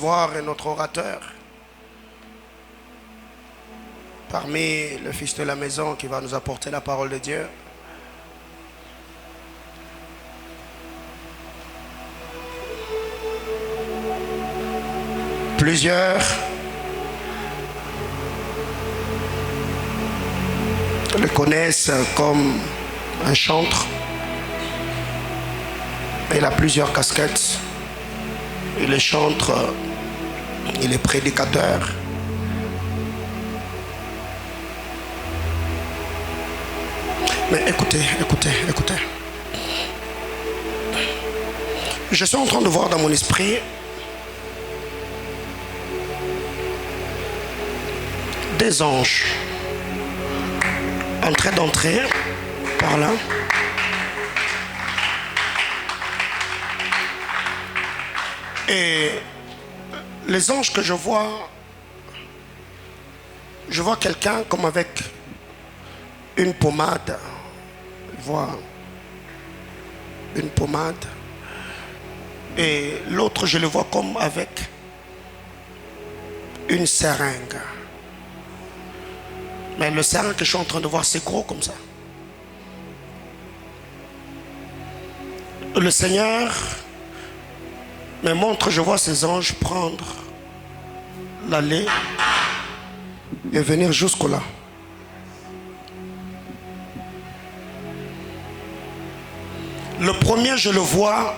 recevoir notre orateur parmi le fils de la maison qui va nous apporter la parole de Dieu. Plusieurs le connaissent comme un chantre. Il a plusieurs casquettes. Il est chantre, il est prédicateur. Mais écoutez. Je suis en train de voir dans mon esprit des anges en train d'entrer par là. Et les anges que je vois quelqu'un comme avec une pommade. Je vois une pommade. Et l'autre, je le vois comme avec une seringue. Mais le seringue que je suis en train de voir, c'est gros comme ça. Le Seigneur me montre, je vois ces anges prendre l'allée et venir jusqu'au là. Le premier, je le vois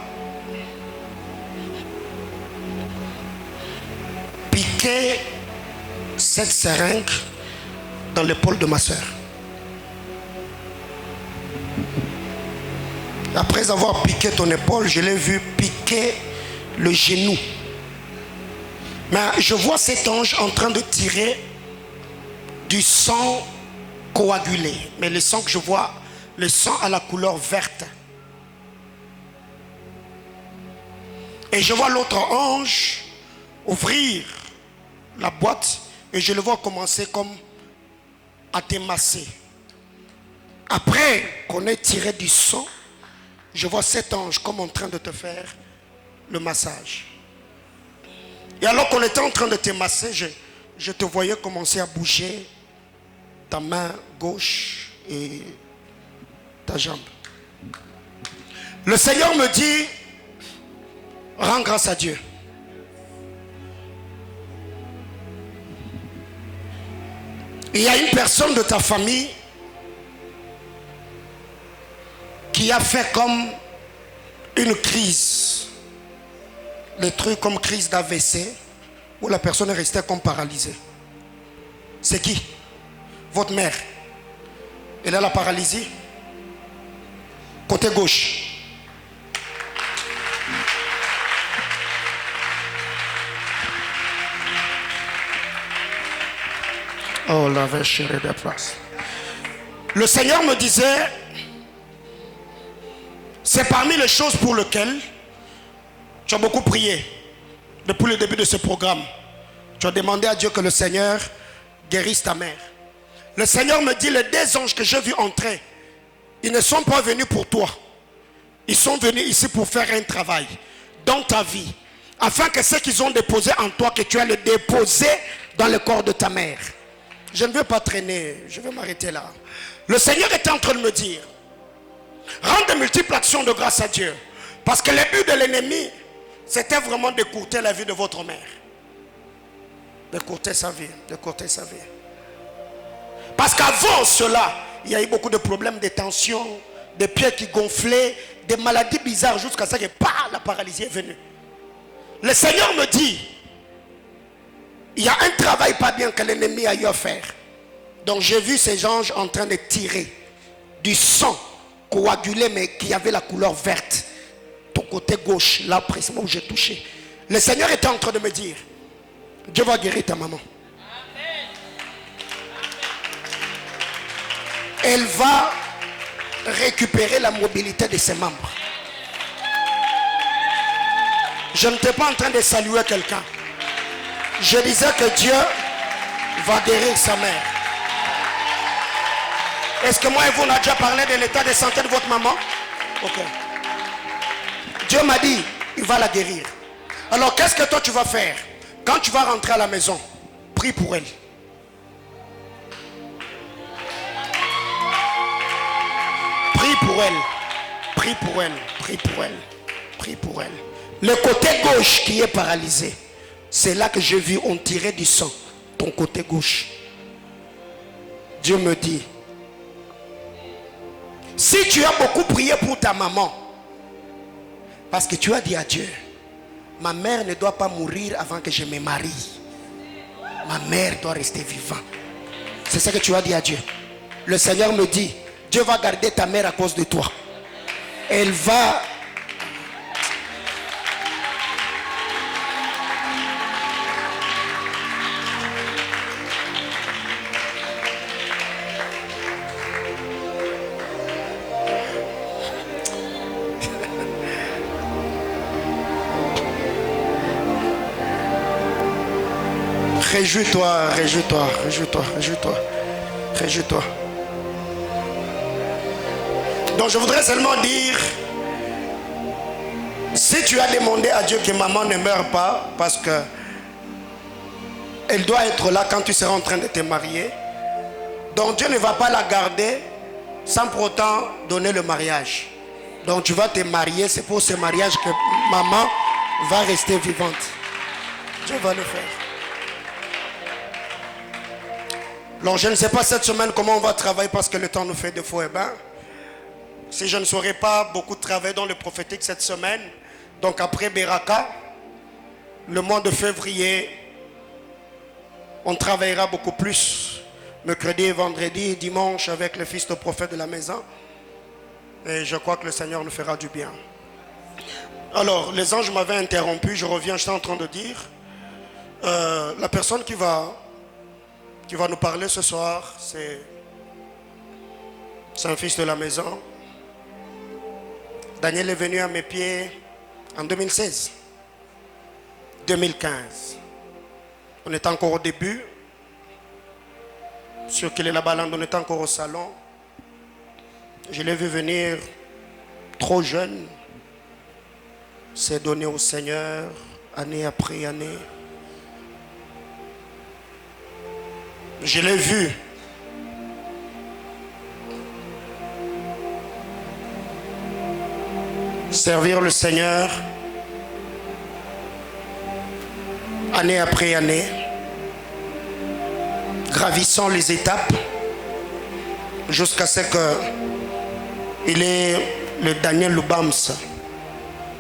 piquer cette seringue dans l'épaule de ma soeur. Après avoir piqué ton épaule, je l'ai vu piquer le genou. Mais je vois cet ange en train de tirer du sang coagulé. Mais le sang que je vois, le sang à la couleur verte. Et je vois l'autre ange ouvrir la boîte et je le vois commencer comme à t'émasser. Après qu'on ait tiré du sang, je vois cet ange comme en train de te faire le massage. Et alors qu'on était en train de t'émasser, je te voyais commencer à bouger ta main gauche et ta jambe. Le Seigneur me dit, rends grâce à Dieu. Il y a une personne de ta famille qui a fait comme une crise. Les trucs comme crise d'AVC, où la personne est restée comme paralysée. C'est qui? Votre mère. Elle a la paralysie. Côté gauche. Oh, la vache de place. Le Seigneur me disait, c'est parmi les choses pour lesquelles tu as beaucoup prié depuis le début de ce programme. Tu as demandé à Dieu que le Seigneur guérisse ta mère. Le Seigneur me dit, les deux anges que j'ai vus entrer, ils ne sont pas venus pour toi. Ils sont venus ici pour faire un travail dans ta vie, afin que ce qu'ils ont déposé en toi, que tu aies le déposé dans le corps de ta mère. Je ne veux pas traîner, je vais m'arrêter là. Le Seigneur était en train de me dire, rends de multiples actions de grâce à Dieu. Parce que le but de l'ennemi, c'était vraiment d'écourter la vie de votre mère. D'écourter sa vie, d'écourter sa vie. Parce qu'avant cela, il y a eu beaucoup de problèmes de tension, des pieds qui gonflaient, des maladies bizarres, jusqu'à ce que la paralysie est venue. Le Seigneur me dit, il y a un travail pas bien que l'ennemi a eu à faire. Donc j'ai vu ces anges en train de tirer du sang coagulé, mais qui avait la couleur verte. Ton côté gauche, là précisément où j'ai touché. Le Seigneur était en train de me dire, Dieu va guérir ta maman. Elle va récupérer la mobilité de ses membres. Je n'étais pas en train de saluer quelqu'un. Je disais que Dieu va guérir sa mère. Est-ce que moi et vous, on a déjà parlé de l'état de santé de votre maman? Ok. Dieu m'a dit, il va la guérir. Alors qu'est-ce que toi tu vas faire? Quand tu vas rentrer à la maison, prie pour elle. Prie pour elle. Prie pour elle. Prie pour elle. Prie pour elle. Le côté gauche qui est paralysé, c'est là que j'ai vu on tirait du sang. Ton côté gauche. Dieu me dit, si tu as beaucoup prié pour ta maman, parce que tu as dit à Dieu, ma mère ne doit pas mourir avant que je me marie. Ma mère doit rester vivante. C'est ce que tu as dit à Dieu. Le Seigneur me dit, Dieu va garder ta mère à cause de toi. Elle va... Réjouis-toi, réjouis-toi, réjouis-toi, réjouis-toi, réjouis-toi. Donc je voudrais seulement dire, si tu as demandé à Dieu que maman ne meure pas, parce que elle doit être là quand tu seras en train de te marier, donc Dieu ne va pas la garder sans pour autant donner le mariage. Donc tu vas te marier, c'est pour ce mariage que maman va rester vivante. Dieu va le faire. Donc je ne sais pas cette semaine comment on va travailler parce que le temps nous fait de faux et bains. Si je ne saurais pas beaucoup travailler dans le prophétique cette semaine, donc après Beraka, le mois de février, on travaillera beaucoup plus. Mercredi, vendredi, dimanche avec le fils de prophète de la maison. Et je crois que le Seigneur nous fera du bien. Alors, les anges m'avaient interrompu, je reviens, j'étais en train de dire, la personne qui va nous parler ce soir, c'est un fils de la maison. Daniel est venu à mes pieds en 2016, 2015. On était encore au début. Sur qu'il est là-bas, on était encore au salon. Je l'ai vu venir trop jeune, s'est donné au Seigneur, année après année. Je l'ai vu servir le Seigneur année après année, gravissant les étapes jusqu'à ce qu'il est le Daniel Lubams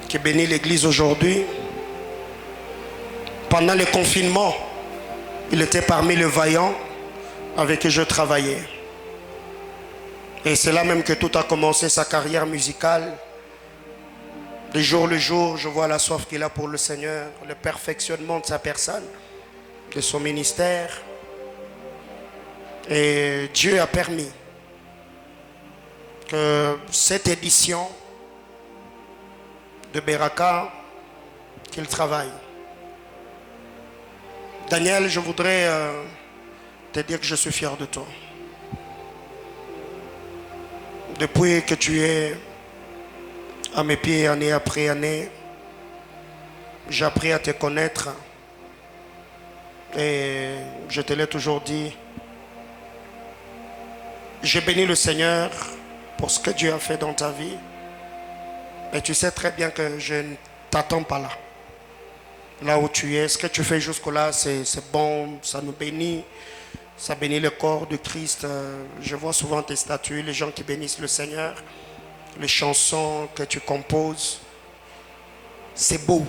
qui bénit l'église aujourd'hui. Pendant le confinement, il était parmi les vaillants avec qui je travaillais. Et c'est là même que tout a commencé, sa carrière musicale. De jour le jour, je vois la soif qu'il a pour le Seigneur, le perfectionnement de sa personne, de son ministère. Et Dieu a permis que cette édition de Beraka, qu'il travaille. Daniel, je voudrais te dire que je suis fier de toi. Depuis que tu es à mes pieds année après année, j'ai appris à te connaître et je te l'ai toujours dit. J'ai béni le Seigneur pour ce que Dieu a fait dans ta vie. Et tu sais très bien que je ne t'attends pas là. Là où tu es, ce que tu fais jusque-là, c'est bon, ça nous bénit. Ça bénit le corps de Christ. Je vois souvent tes statuts, les gens qui bénissent le Seigneur, les chansons que tu composes. C'est beau.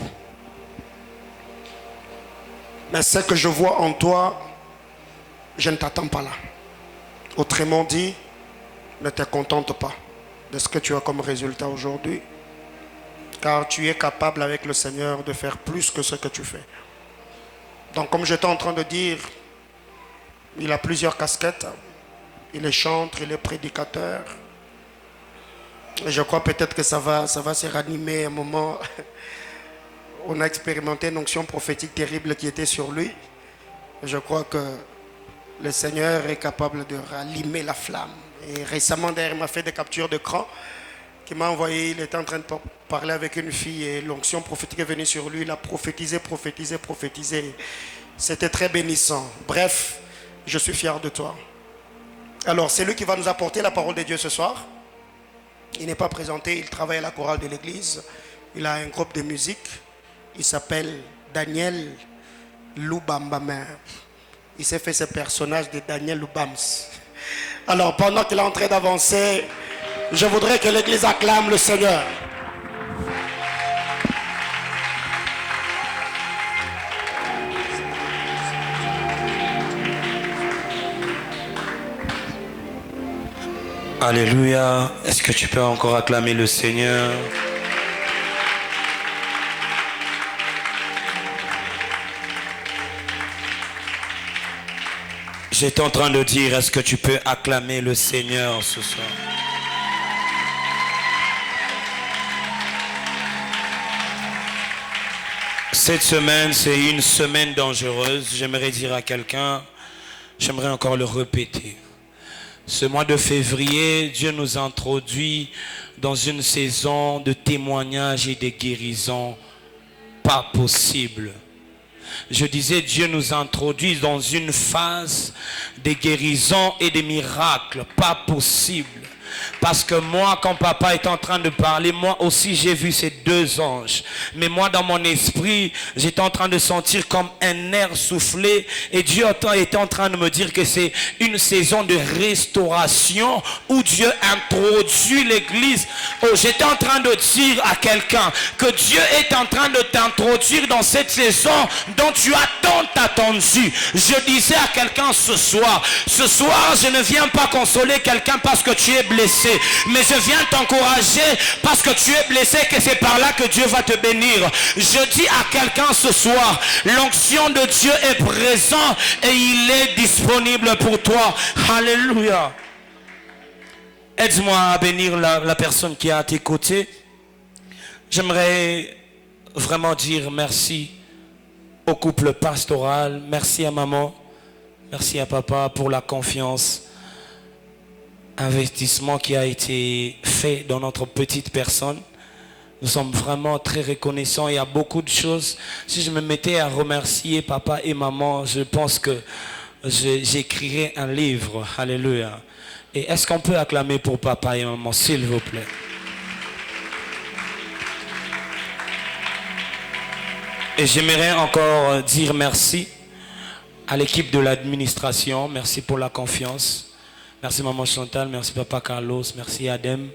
Mais ce que je vois en toi, je ne t'attends pas là. Autrement dit, ne te contente pas de ce que tu as comme résultat aujourd'hui. Car tu es capable avec le Seigneur de faire plus que ce que tu fais. Donc comme j'étais en train de dire, il a plusieurs casquettes. Il est chantre, il est prédicateur. Et je crois peut-être que ça va se ranimer à un moment. On a expérimenté une onction prophétique terrible qui était sur lui. Et je crois que le Seigneur est capable de rallumer la flamme. Et récemment, d'ailleurs, il m'a fait des captures d'écran qui m'a envoyé. Il était en train de parler avec une fille et l'onction prophétique est venue sur lui. Il a prophétisé. C'était très bénissant. Bref, je suis fier de toi. Alors, c'est lui qui va nous apporter la parole de Dieu ce soir. Il n'est pas présenté, il travaille à la chorale de l'église. Il a un groupe de musique. Il s'appelle Daniel Loubambamer. Il s'est fait ce personnage de Daniel Loubams. Alors, pendant qu'il est en train d'avancer, je voudrais que l'église acclame le Seigneur. Alléluia. Est-ce que tu peux encore acclamer le Seigneur? J'étais en train de dire, est-ce que tu peux acclamer le Seigneur ce soir? Cette semaine, c'est une semaine dangereuse. J'aimerais dire à quelqu'un, j'aimerais encore le répéter. Ce mois de février, Dieu nous introduit dans une saison de témoignages et de guérisons pas possibles. Je disais, Dieu nous introduit dans une phase de guérison et de miracles pas possibles. Parce que moi, quand papa est en train de parler, moi aussi j'ai vu ces deux anges. Mais moi, dans mon esprit, j'étais en train de sentir comme un air soufflé. Et Dieu était en train de me dire que c'est une saison de restauration où Dieu introduit l'église. Oh, j'étais en train de dire à quelqu'un que Dieu est en train de t'introduire dans cette saison dont tu as tant attendu. Je disais à quelqu'un ce soir, je ne viens pas consoler quelqu'un parce que tu es blessé. Mais je viens t'encourager parce que tu es blessé, que c'est par là que Dieu va te bénir. Je dis à quelqu'un ce soir, l'onction de Dieu est présente et il est disponible pour toi. Alléluia. Aide-moi à bénir la personne qui est à tes côtés. J'aimerais vraiment dire merci au couple pastoral. Merci à maman. Merci à papa pour la confiance. Investissement qui a été fait dans notre petite personne. Nous sommes vraiment très reconnaissants. Il y a beaucoup de choses. Si je me mettais à remercier papa et maman, je pense que j'écrirais un livre. Alléluia. Et est-ce qu'on peut acclamer pour papa et maman, s'il vous plaît? Et j'aimerais encore dire merci à l'équipe de l'administration. Merci pour la confiance. Merci maman Chantal, merci papa Carlos, merci Adem.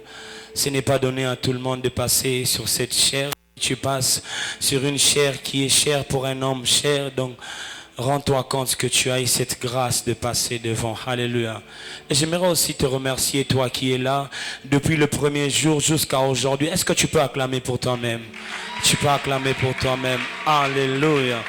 Ce n'est pas donné à tout le monde de passer sur cette chair. Tu passes sur une chair qui est chère pour un homme cher. Donc rends-toi compte que tu as eu cette grâce de passer devant. Alléluia. Et j'aimerais aussi te remercier, toi qui es là depuis le premier jour jusqu'à aujourd'hui. Est-ce que tu peux acclamer pour toi-même? Tu peux acclamer pour toi-même. Alléluia.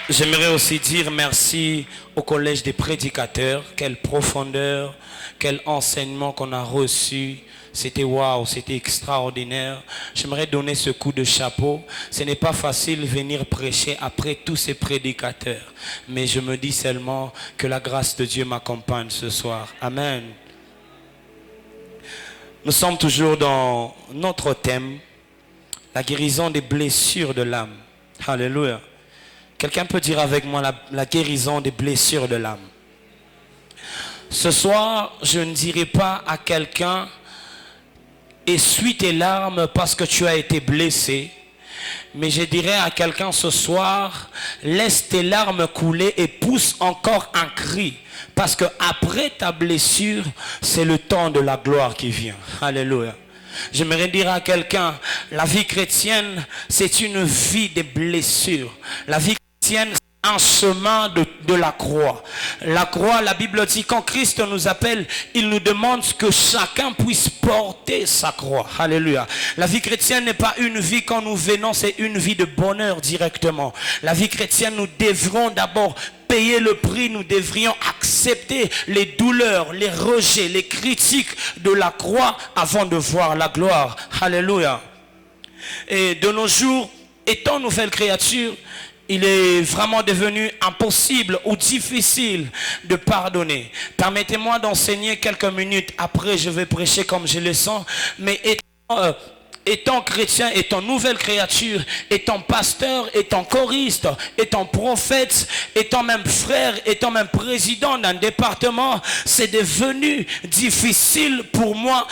J'aimerais aussi dire merci au collège des prédicateurs. Quelle profondeur, quel enseignement qu'on a reçu. C'était waouh, c'était extraordinaire. J'aimerais donner ce coup de chapeau. Ce n'est pas facile de venir prêcher après tous ces prédicateurs. Mais je me dis seulement que la grâce de Dieu m'accompagne ce soir. Amen. Nous sommes toujours dans notre thème, la guérison des blessures de l'âme. Alléluia. Quelqu'un peut dire avec moi la guérison des blessures de l'âme. Ce soir, je ne dirai pas à quelqu'un essuie tes larmes parce que tu as été blessé. Mais je dirais à quelqu'un ce soir, laisse tes larmes couler et pousse encore un cri. Parce que après ta blessure, c'est le temps de la gloire qui vient. Alléluia. J'aimerais dire à quelqu'un, la vie chrétienne, c'est une vie de blessures. La vie chrétienne, c'est un chemin de la croix. La croix, la Bible dit, quand Christ nous appelle, il nous demande que chacun puisse porter sa croix. Alléluia. La vie chrétienne n'est pas une vie quand nous venons, c'est une vie de bonheur directement. La vie chrétienne, nous devrons d'abord payer le prix, nous devrions accepter les douleurs, les rejets, les critiques de la croix avant de voir la gloire. Alléluia. Et de nos jours, étant nouvelle créature, il est vraiment devenu impossible ou difficile de pardonner. Permettez-moi d'enseigner quelques minutes. Après, je vais prêcher comme je le sens. Mais étant chrétien, étant nouvelle créature, étant pasteur, étant choriste, étant prophète, étant même frère, étant même président d'un département, c'est devenu difficile pour moi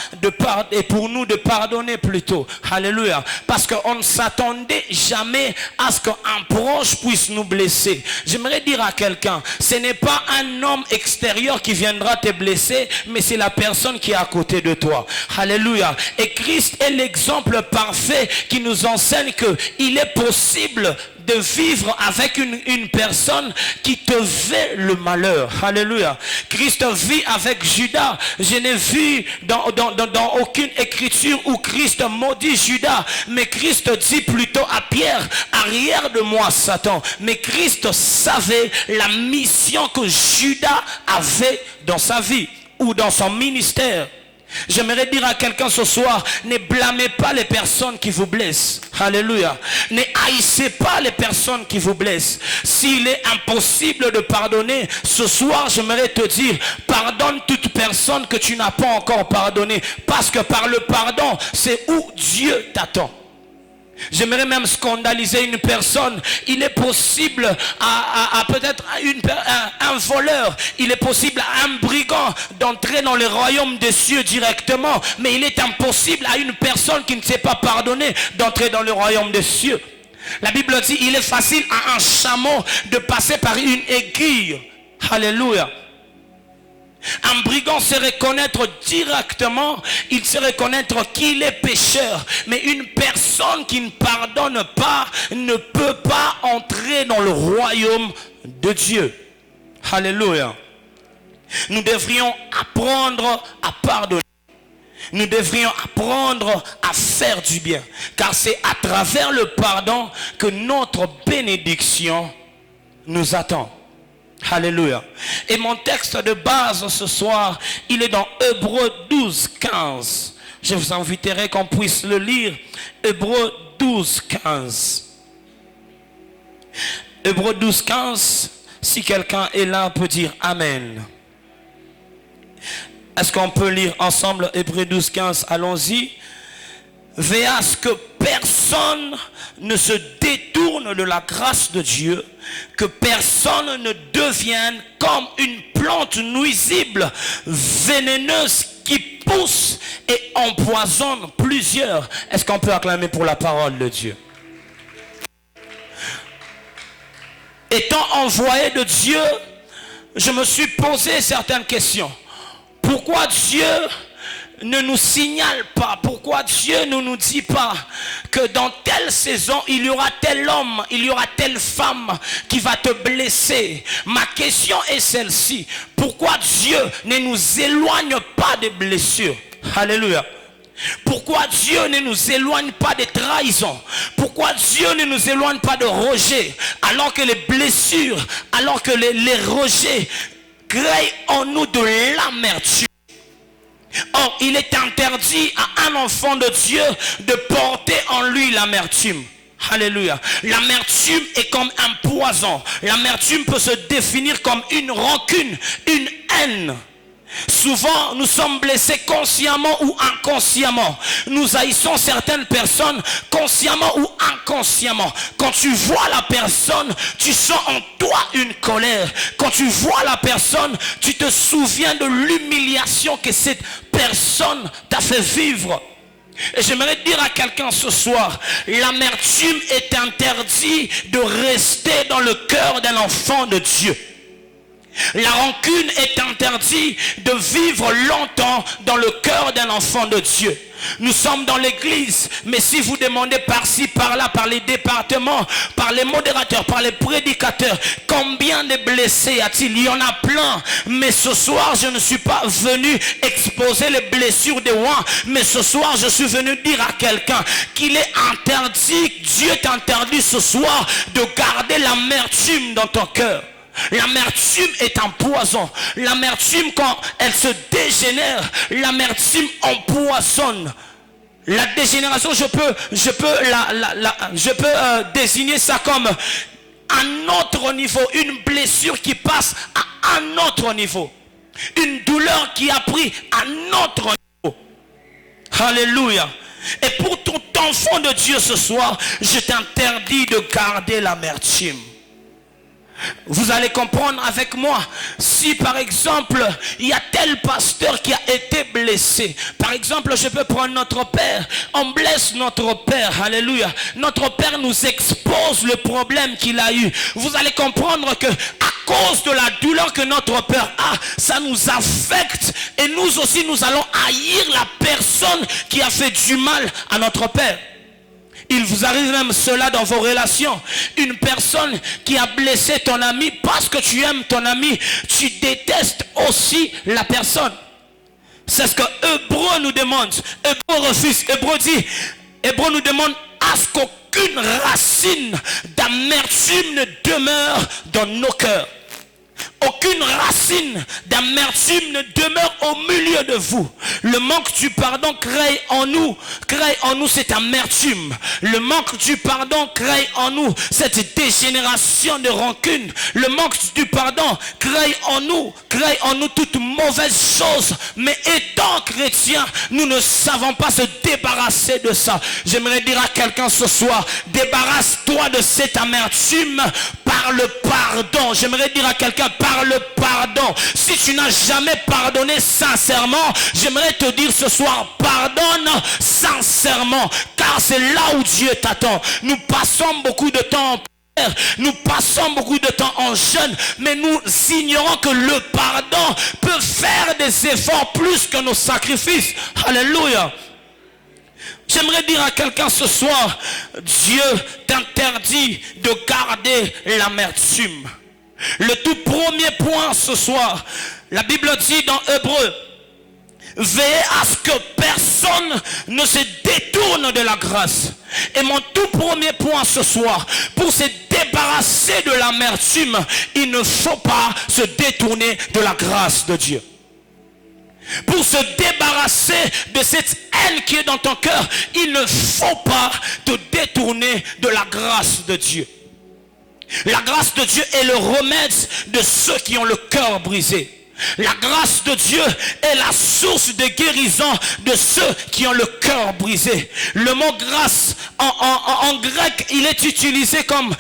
et pour nous de pardonner plutôt. Alléluia. Parce qu'on ne s'attendait jamais à ce qu'un proche puisse nous blesser. J'aimerais dire à quelqu'un, ce n'est pas un homme extérieur qui viendra te blesser, mais c'est la personne qui est à côté de toi. Alléluia. Et Christ est l'exemple parfait qui nous enseigne qu'il est possible de vivre avec une personne qui te veut le malheur. Alléluia. Christ vit avec Judas. Je n'ai vu dans aucune écriture où Christ maudit Judas, mais Christ dit plutôt à Pierre, arrière de moi Satan. Mais Christ savait la mission que Judas avait dans sa vie ou dans son ministère. J'aimerais dire à quelqu'un ce soir, ne blâmez pas les personnes qui vous blessent. Alléluia. Ne haïssez pas les personnes qui vous blessent. S'il est impossible de pardonner, ce soir j'aimerais te dire, pardonne toute personne que tu n'as pas encore pardonné. Parce que par le pardon, c'est où Dieu t'attend. J'aimerais même scandaliser une personne. Il est possible à peut-être un voleur, il est possible à un brigand d'entrer dans le royaume des cieux directement, mais il est impossible à une personne qui ne sait pas pardonner d'entrer dans le royaume des cieux. La Bible dit, il est facile à un chameau de passer par une aiguille. Alléluia. Un brigand sait reconnaître directement, il sait reconnaître qu'il est pécheur. Mais une personne qui ne pardonne pas ne peut pas entrer dans le royaume de Dieu. Alléluia. Nous devrions apprendre à pardonner. Nous devrions apprendre à faire du bien. Car c'est à travers le pardon que notre bénédiction nous attend. Alléluia. Et mon texte de base ce soir, il est dans Hébreux 12, 15. Je vous inviterai qu'on puisse le lire. Hébreux 12, 15. Hébreux 12, 15. Si quelqu'un est là, peut dire Amen. Est-ce qu'on peut lire ensemble Hébreux 12, 15? Allons-y. Veillez à ce que personne ne se détourne de la grâce de Dieu, que personne ne devienne comme une plante nuisible, vénéneuse qui pousse et empoisonne plusieurs. Est-ce qu'on peut acclamer pour la parole de Dieu? Étant envoyé de Dieu, je me suis posé certaines questions. Pourquoi Dieu ne nous signale pas? Pourquoi Dieu ne nous dit pas que dans telle saison il y aura tel homme, il y aura telle femme qui va te blesser? Ma question est celle-ci: pourquoi Dieu ne nous éloigne pas des blessures? Alléluia. Pourquoi Dieu ne nous éloigne pas des trahisons? Pourquoi Dieu ne nous éloigne pas de rejet, alors que les blessures, alors que les rejets créent en nous de l'amertume? Or, il est interdit à un enfant de Dieu de porter en lui l'amertume. Alléluia. L'amertume est comme un poison. L'amertume peut se définir comme une rancune, une haine. Souvent, nous sommes blessés consciemment ou inconsciemment. Nous haïssons certaines personnes consciemment ou inconsciemment. Quand tu vois la personne, tu sens en toi une colère. Quand tu vois la personne, tu te souviens de l'humiliation que cette personne t'a fait vivre. Et j'aimerais dire à quelqu'un ce soir, l'amertume est interdit de rester dans le cœur d'un enfant de Dieu. La rancune est interdite de vivre longtemps dans le cœur d'un enfant de Dieu. Nous sommes dans l'église, mais si vous demandez par-ci, par-là, par les départements, par les modérateurs, par les prédicateurs, combien de blessés y a-t-il? Il y en a plein. Mais ce soir, je ne suis pas venu exposer les blessures des rois, mais ce soir, je suis venu dire à quelqu'un qu'il est interdit, Dieu t'interdit ce soir de garder l'amertume dans ton cœur. L'amertume est un poison. L'amertume, quand elle se dégénère, l'amertume empoisonne. La dégénération, je peux désigner ça comme un autre niveau, une blessure qui passe à un autre niveau, une douleur qui a pris un autre niveau. Alléluia. Et pour tout enfant de Dieu ce soir, je t'interdis de garder l'amertume. Vous allez comprendre avec moi. Si par exemple il y a tel pasteur qui a été blessé, par exemple je peux prendre notre père, on blesse notre père, alléluia, notre père nous expose le problème qu'il a eu. Vous allez comprendre que à cause de la douleur que notre père a, ça nous affecte, et nous aussi nous allons haïr la personne qui a fait du mal à notre père. Il vous arrive même cela dans vos relations. Une personne qui a blessé ton ami, parce que tu aimes ton ami, tu détestes aussi la personne. C'est ce que Hébreu nous demande. Hébreu refuse. Hébreu nous demande à ce qu'aucune racine d'amertume ne demeure dans nos cœurs. Aucune racine d'amertume ne demeure au milieu de vous. Le manque du pardon crée en nous cette amertume. Le manque du pardon crée en nous cette dégénération de rancune. Le manque du pardon crée en nous toute mauvaise chose. Mais étant chrétiens, nous ne savons pas se débarrasser de ça. J'aimerais dire à quelqu'un ce soir, débarrasse-toi de cette amertume par le pardon. J'aimerais dire à quelqu'un, par le pardon. Si tu n'as jamais pardonné sincèrement, j'aimerais te dire ce soir, pardonne sincèrement, car c'est là où Dieu t'attend. Nous passons beaucoup de temps en prière, nous passons beaucoup de temps en jeûne, mais nous ignorons que le pardon peut faire des efforts plus que nos sacrifices. Alléluia. J'aimerais dire à quelqu'un ce soir, Dieu t'interdit de garder l'amertume. Le tout premier point ce soir, la Bible dit dans Hébreu, veillez à ce que personne ne se détourne de la grâce. Et mon tout premier point ce soir, pour se débarrasser de l'amertume, il ne faut pas se détourner de la grâce de Dieu. Pour se débarrasser de cette haine qui est dans ton cœur, il ne faut pas te détourner de la grâce de Dieu. La grâce de Dieu est le remède de ceux qui ont le cœur brisé. La grâce de Dieu est la source de guérison de ceux qui ont le cœur brisé. Le mot grâce en grec, il est utilisé comme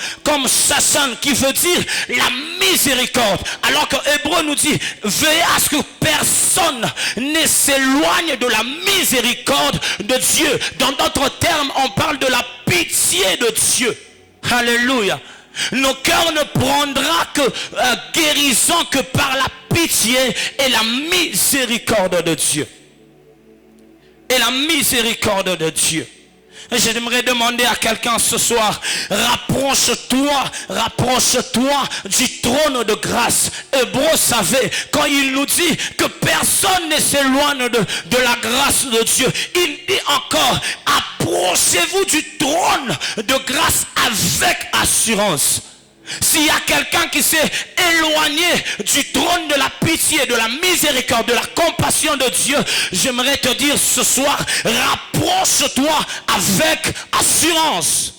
chassan, qui veut dire la miséricorde. Alors que Hébreu nous dit, veillez à ce que personne ne s'éloigne de la miséricorde de Dieu. Dans d'autres termes, on parle de la pitié de Dieu. Alléluia. Nos cœurs ne prendra que guérison que par la pitié et la miséricorde de Dieu. Et la miséricorde de Dieu. J'aimerais demander à quelqu'un ce soir, rapproche-toi du trône de grâce. Hébreu savait, quand il nous dit que personne ne s'éloigne de la grâce de Dieu, il dit encore, approchez-vous du trône de grâce avec assurance. S'il y a quelqu'un qui s'est éloigné du trône de la pitié, de la miséricorde, de la compassion de Dieu, j'aimerais te dire ce soir, rapproche-toi avec assurance.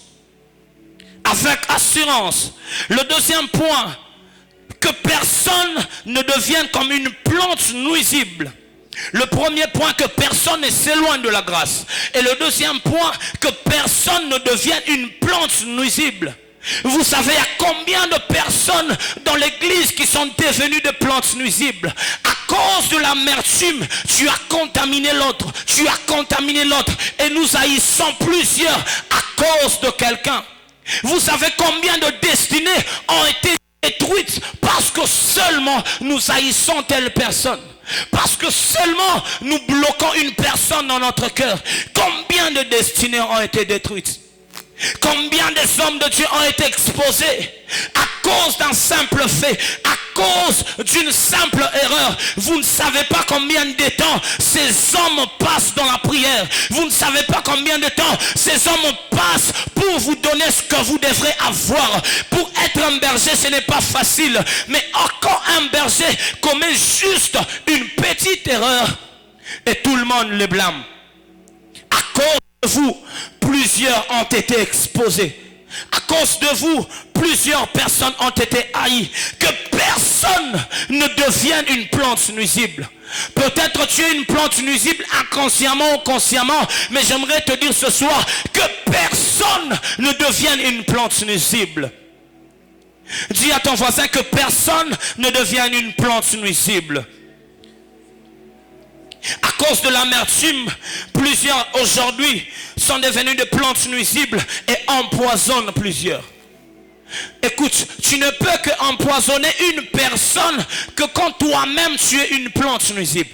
Avec assurance. Le deuxième point, que personne ne devienne comme une plante nuisible. Le premier point, que personne ne s'éloigne de la grâce. Et le deuxième point, que personne ne devienne une plante nuisible. Vous savez, il y a combien de personnes dans l'église qui sont devenues des plantes nuisibles? À cause de l'amertume, tu as contaminé l'autre, et nous haïssons plusieurs à cause de quelqu'un. Vous savez combien de destinées ont été détruites parce que seulement nous haïssons telle personne? Parce que seulement nous bloquons une personne dans notre cœur. Combien de destinées ont été détruites? Combien des hommes de Dieu ont été exposés à cause d'un simple fait, à cause d'une simple erreur? Vous ne savez pas combien de temps ces hommes passent dans la prière. Vous ne savez pas combien de temps ces hommes passent pour vous donner ce que vous devrez avoir. Pour être un berger, ce n'est pas facile. Mais encore un berger commet juste une petite erreur et tout le monde le blâme. À cause de vous, plusieurs ont été exposés. À cause de vous, plusieurs personnes ont été haïes. Que personne ne devienne une plante nuisible. Peut-être tu es une plante nuisible inconsciemment ou consciemment, mais j'aimerais te dire ce soir que personne ne devienne une plante nuisible. Dis à ton voisin que personne ne devienne une plante nuisible. À cause de l'amertume, plusieurs aujourd'hui sont devenus des plantes nuisibles et empoisonnent plusieurs. Écoute, tu ne peux que empoisonner une personne que quand toi-même tu es une plante nuisible.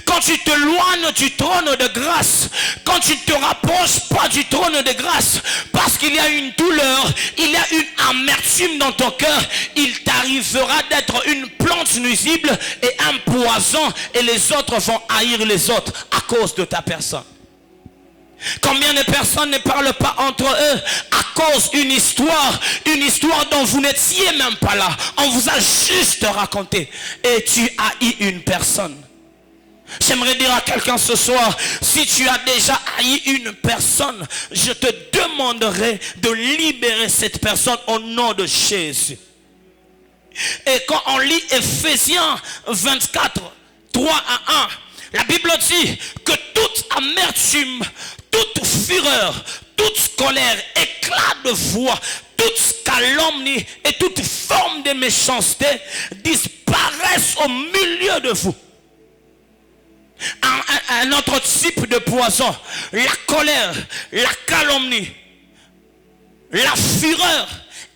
Quand tu te loignes du trône de grâce, quand tu ne te rapproches pas du trône de grâce, parce qu'il y a une douleur, il y a une amertume dans ton cœur, il t'arrivera d'être une plante nuisible et un poison, et les autres vont haïr les autres à cause de ta personne. Combien de personnes ne parlent pas entre eux à cause d'une histoire dont vous n'étiez même pas là. On vous a juste raconté et tu haïs une personne. J'aimerais dire à quelqu'un ce soir, si tu as déjà haï une personne, je te demanderai de libérer cette personne au nom de Jésus. Et quand on lit Ephésiens 24, 3 à 1, la Bible dit que toute amertume, toute fureur, toute colère, éclat de voix, toute calomnie et toute forme de méchanceté disparaissent au milieu de vous. Un autre type de poison, la colère, la calomnie, la fureur,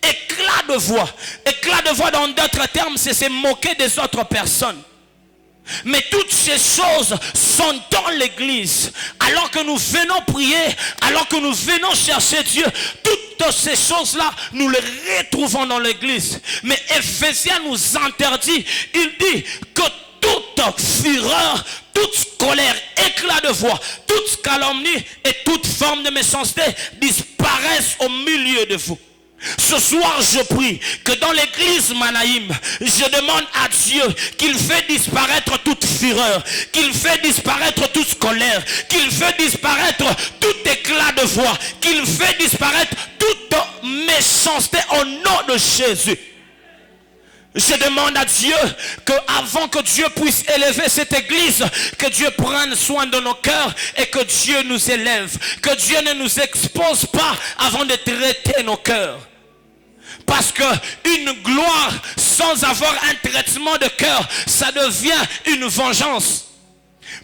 éclat de voix. Éclat de voix dans d'autres termes, c'est se moquer des autres personnes. Mais toutes ces choses sont dans l'église. Alors que nous venons prier, alors que nous venons chercher Dieu, toutes ces choses-là, nous les retrouvons dans l'église. Mais Ephésiens nous interdit, il dit que toute fureur, toute colère, éclat de voix, toute calomnie et toute forme de méchanceté disparaissent au milieu de vous. Ce soir, je prie que dans l'église Manaïm, je demande à Dieu qu'il fait disparaître toute fureur, qu'il fait disparaître toute colère, qu'il fait disparaître tout éclat de voix, qu'il fait disparaître toute méchanceté au nom de Jésus. Je demande à Dieu que avant que Dieu puisse élever cette église, que Dieu prenne soin de nos cœurs et que Dieu nous élève. Que Dieu ne nous expose pas avant de traiter nos cœurs. Parce que une gloire sans avoir un traitement de cœur, ça devient une vengeance.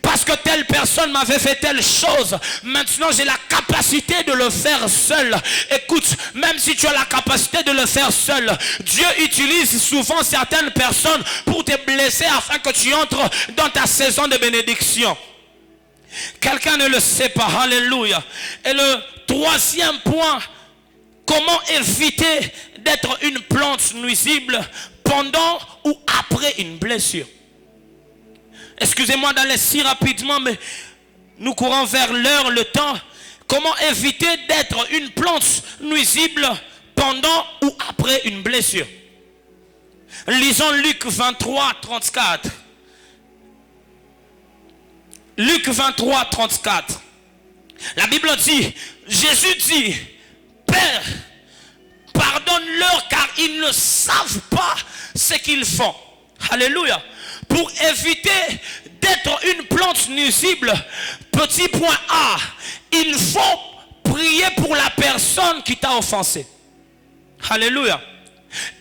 Parce que telle personne m'avait fait telle chose, maintenant j'ai la capacité de le faire seul. Écoute, même si tu as la capacité de le faire seul, Dieu utilise souvent certaines personnes pour te blesser afin que tu entres dans ta saison de bénédiction. Quelqu'un ne le sait pas, alléluia. Et le troisième point, comment éviter d'être une plante nuisible pendant ou après une blessure? Excusez-moi d'aller si rapidement, mais nous courons vers l'heure, le temps. Comment éviter d'être une plante nuisible pendant ou après une blessure? Lisons Luc 23, 34. Luc 23, 34. La Bible dit, Jésus dit, Père, pardonne-leur car ils ne savent pas ce qu'ils font. Alléluia. Pour éviter d'être une plante nuisible, petit point A, il faut prier pour la personne qui t'a offensé. Alléluia.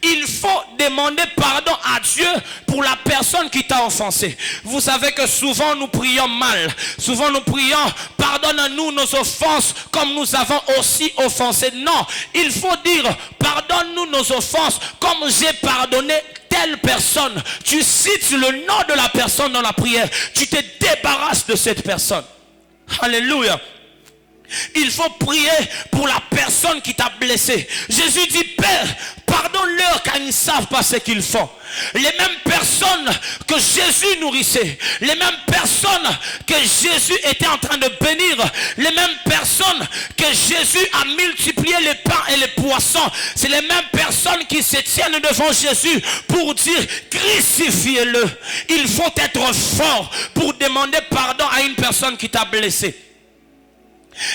Il faut demander pardon à Dieu pour la personne qui t'a offensé. Vous savez que souvent nous prions mal. Souvent nous prions, pardonne-nous nos offenses comme nous avons aussi offensé. Non, il faut dire, pardonne-nous nos offenses comme j'ai pardonné telle personne. Tu cites le nom de la personne dans la prière. Tu te débarrasses de cette personne. Alléluia. Il faut prier pour la personne qui t'a blessé. Jésus dit, Père, pardonne-leur car ils ne savent pas ce qu'ils font. Les mêmes personnes que Jésus nourrissait, les mêmes personnes que Jésus était en train de bénir, les mêmes personnes que Jésus a multiplié les pains et les poissons, c'est les mêmes personnes qui se tiennent devant Jésus pour dire, crucifiez-le. Il faut être fort pour demander pardon à une personne qui t'a blessé.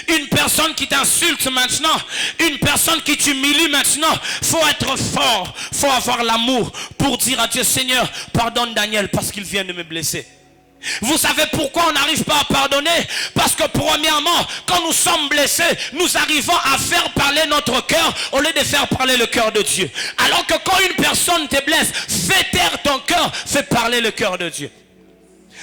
Une personne qui t'insulte maintenant, une personne qui t'humilie maintenant, faut être fort, faut avoir l'amour pour dire à Dieu, Seigneur, pardonne Daniel parce qu'il vient de me blesser. Vous savez pourquoi on n'arrive pas à pardonner? Parce que premièrement, quand nous sommes blessés, nous arrivons à faire parler notre cœur au lieu de faire parler le cœur de Dieu. Alors que quand une personne te blesse, fais taire ton cœur, fais parler le cœur de Dieu.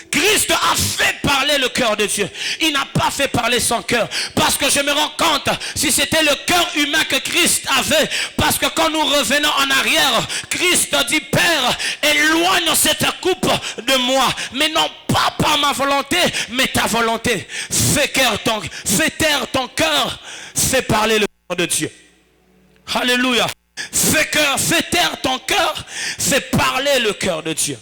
Christ a fait parler le cœur de Dieu. Il n'a pas fait parler son cœur. Parce que je me rends compte, si c'était le cœur humain que Christ avait, parce que quand nous revenons en arrière, Christ dit, Père, éloigne cette coupe de moi. Mais non pas par ma volonté, mais ta volonté. Fais taire ton cœur. Fais parler le cœur de Dieu. Alléluia. Fais taire ton cœur. Fais parler le cœur de Dieu.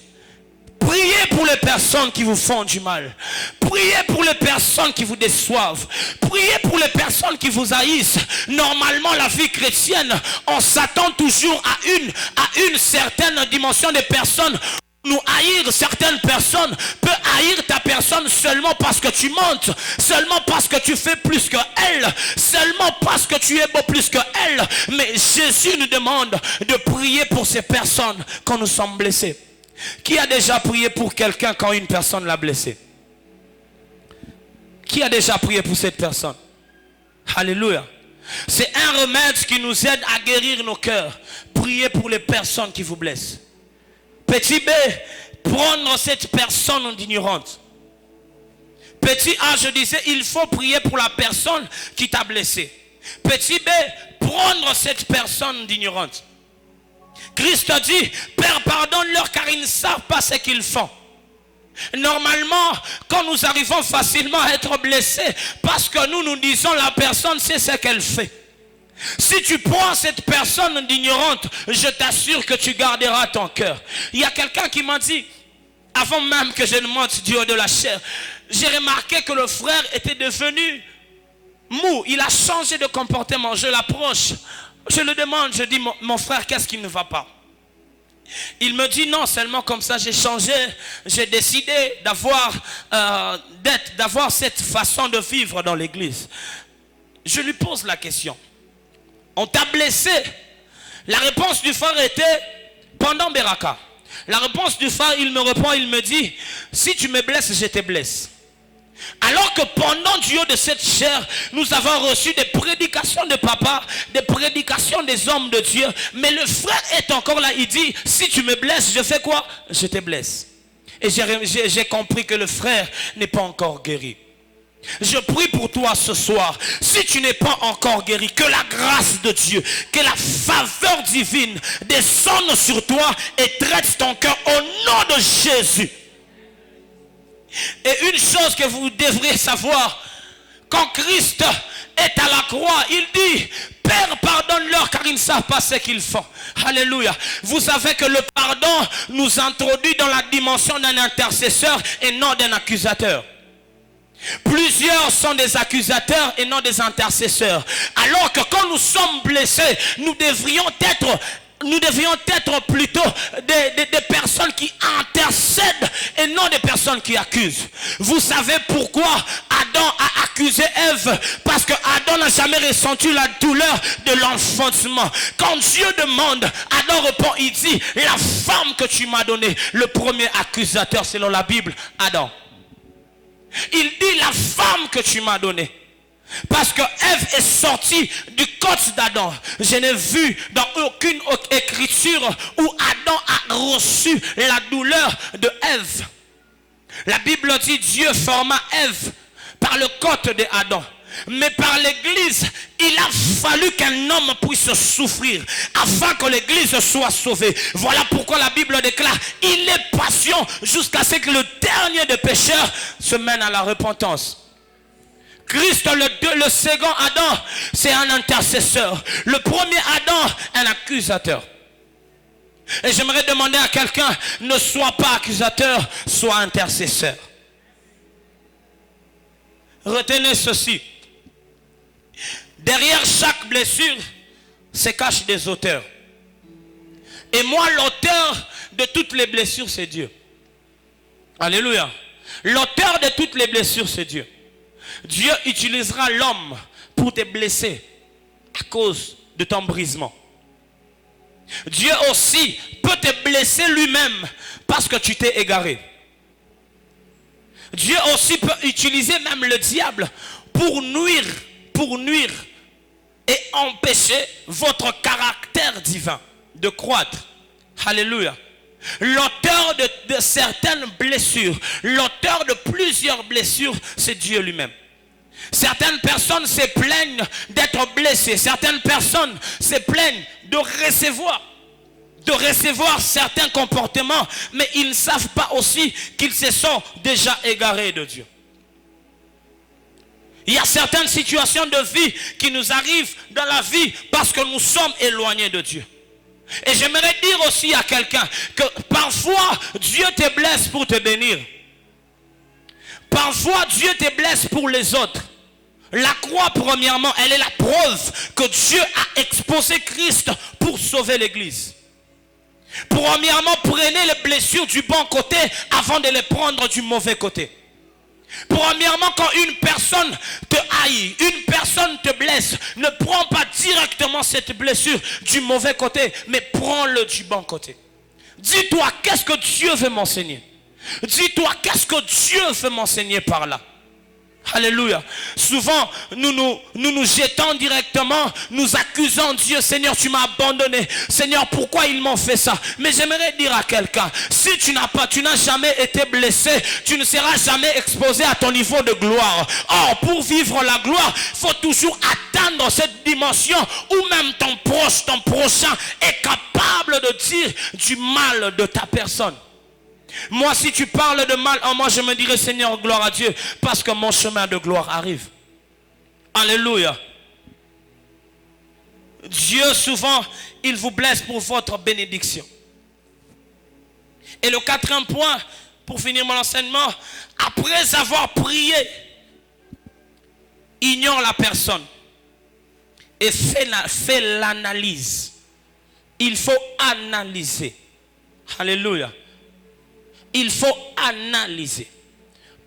Priez pour les personnes qui vous font du mal. Priez pour les personnes qui vous déçoivent. Priez pour les personnes qui vous haïssent. Normalement, la vie chrétienne, on s'attend toujours à une certaine dimension de personnes. Nous haïr certaines personnes peut haïr ta personne seulement parce que tu montes, seulement parce que tu fais plus que elle, seulement parce que tu es beau plus que elle. Mais Jésus nous demande de prier pour ces personnes quand nous sommes blessés. Qui a déjà prié pour quelqu'un quand une personne l'a blessé? Qui a déjà prié pour cette personne? Alléluia. C'est un remède qui nous aide à guérir nos cœurs. Priez pour les personnes qui vous blessent. Petit B, prendre cette personne ignorante. Petit A, je disais, il faut prier pour la personne qui t'a blessé. Petit B, prendre cette personne ignorante. Christ a dit, Père, pardonne-leur car ils ne savent pas ce qu'ils font. Normalement, quand nous arrivons facilement à être blessés, parce que nous disons la personne sait ce qu'elle fait. Si tu prends cette personne d'ignorante, je t'assure que tu garderas ton cœur. Il y a quelqu'un qui m'a dit, avant même que je ne monte du haut de la chair, j'ai remarqué que le frère était devenu mou. Il a changé de comportement. Je l'approche. Je le demande, je dis, mon frère, qu'est-ce qui ne va pas? Il me dit, non, seulement comme ça, j'ai changé, j'ai décidé d'avoir cette façon de vivre dans l'église. Je lui pose la question. On t'a blessé? La réponse du frère était, pendant Beraka. La réponse du frère, il me répond, il me dit, si tu me blesses, je te blesse. Alors que pendant du haut de cette chair, nous avons reçu des prédications de papa, des prédications des hommes de Dieu. Mais le frère est encore là, il dit, si tu me blesses, je fais quoi? Je te blesse. Et j'ai compris que le frère n'est pas encore guéri. Je prie pour toi ce soir, si tu n'es pas encore guéri, que la grâce de Dieu, que la faveur divine descende sur toi et traite ton cœur au nom de Jésus. Et une chose que vous devriez savoir, quand Christ est à la croix, il dit, Père, pardonne-leur car ils ne savent pas ce qu'ils font. Alléluia. Vous savez que le pardon nous introduit dans la dimension d'un intercesseur et non d'un accusateur. Plusieurs sont des accusateurs et non des intercesseurs. Alors que quand nous sommes blessés, nous devrions être plutôt des personnes qui intercèdent et non des personnes qui accusent. Vous savez pourquoi Adam a accusé Ève? Parce que Adam n'a jamais ressenti la douleur de l'enfantement. Quand Dieu demande, Adam répond, il dit, la femme que tu m'as donnée. Le premier accusateur selon la Bible, Adam. Il dit, la femme que tu m'as donnée. Parce que Ève est sortie du côte d'Adam. Je n'ai vu dans aucune écriture où Adam a reçu la douleur de Ève. La Bible dit Dieu forma Ève par le côte d'Adam. Mais par l'église, il a fallu qu'un homme puisse souffrir afin que l'église soit sauvée. Voilà pourquoi la Bible déclare, il est patient jusqu'à ce que le dernier des pécheurs se mène à la repentance. Christ, le second Adam, c'est un intercesseur. Le premier Adam, un accusateur. Et j'aimerais demander à quelqu'un, ne sois pas accusateur, sois intercesseur. Retenez ceci. Derrière chaque blessure se cachent des auteurs. Et moi, l'auteur de toutes les blessures, c'est Dieu. Alléluia. L'auteur de toutes les blessures, c'est Dieu. Dieu utilisera l'homme pour te blesser à cause de ton brisement. Dieu aussi peut te blesser lui-même parce que tu t'es égaré. Dieu aussi peut utiliser même le diable pour nuire et empêcher votre caractère divin de croître. Alléluia. L'auteur de certaines blessures, l'auteur de plusieurs blessures, c'est Dieu lui-même. Certaines personnes se plaignent d'être blessées. Certaines personnes se plaignent de recevoir certains comportements, mais ils ne savent pas aussi qu'ils se sont déjà égarés de Dieu. Il y a certaines situations de vie qui nous arrivent dans la vie parce que nous sommes éloignés de Dieu. Et j'aimerais dire aussi à quelqu'un que parfois Dieu te blesse pour te bénir. Parfois Dieu te blesse pour les autres. La croix, premièrement, elle est la preuve que Dieu a exposé Christ pour sauver l'église. Premièrement, prenez les blessures du bon côté avant de les prendre du mauvais côté. Premièrement, quand une personne te haït, une personne te blesse, ne prends pas directement cette blessure du mauvais côté, mais prends-le du bon côté. Dis-toi, qu'est-ce que Dieu veut m'enseigner? Dis-toi, qu'est-ce que Dieu veut m'enseigner par là? Alléluia. Souvent, nous jetons directement, nous accusons Dieu. Seigneur, tu m'as abandonné. Seigneur, pourquoi ils m'ont fait ça? Mais j'aimerais dire à quelqu'un, si tu n'as jamais été blessé, tu ne seras jamais exposé à ton niveau de gloire. Or, pour vivre la gloire, il faut toujours atteindre cette dimension où même ton proche, ton prochain est capable de dire du mal de ta personne. Moi, si tu parles de mal en moi, je me dirai Seigneur, gloire à Dieu, parce que mon chemin de gloire arrive. Alléluia. Dieu, souvent, il vous blesse pour votre bénédiction. Et le quatrième point, pour finir mon enseignement, après avoir prié, ignore la personne et fais l'analyse. Il faut analyser. Alléluia. Il faut analyser.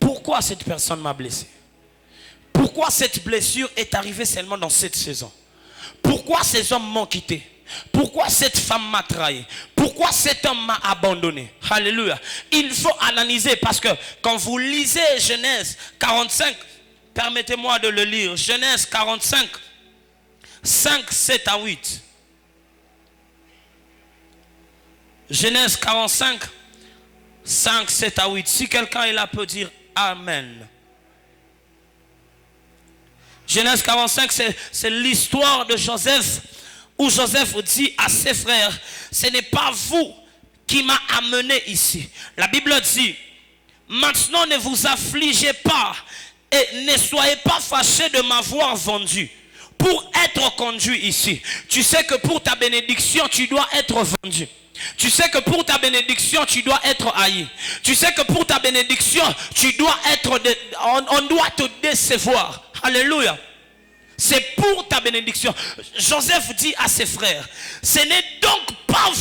Pourquoi cette personne m'a blessé? Pourquoi cette blessure est arrivée seulement dans cette saison? Pourquoi ces hommes m'ont quitté? Pourquoi cette femme m'a trahi? Pourquoi cet homme m'a abandonné? Alléluia. Il faut analyser parce que quand vous lisez Genèse 45, permettez-moi de le lire. Genèse 45, 5, 7 à 8. Genèse 45, 5, 7 à 8. Si quelqu'un est là peut dire Amen. Genèse 45, c'est l'histoire de Joseph, où Joseph dit à ses frères, ce n'est pas vous qui m'a amené ici. La Bible dit, maintenant ne vous affligez pas et ne soyez pas fâchés de m'avoir vendu pour être conduit ici. Tu sais que pour ta bénédiction, tu dois être vendu. Tu sais que pour ta bénédiction, tu dois être haï. Tu sais que pour ta bénédiction, tu dois être... On doit te décevoir. Alléluia. C'est pour ta bénédiction. Joseph dit à ses frères, ce n'est donc pas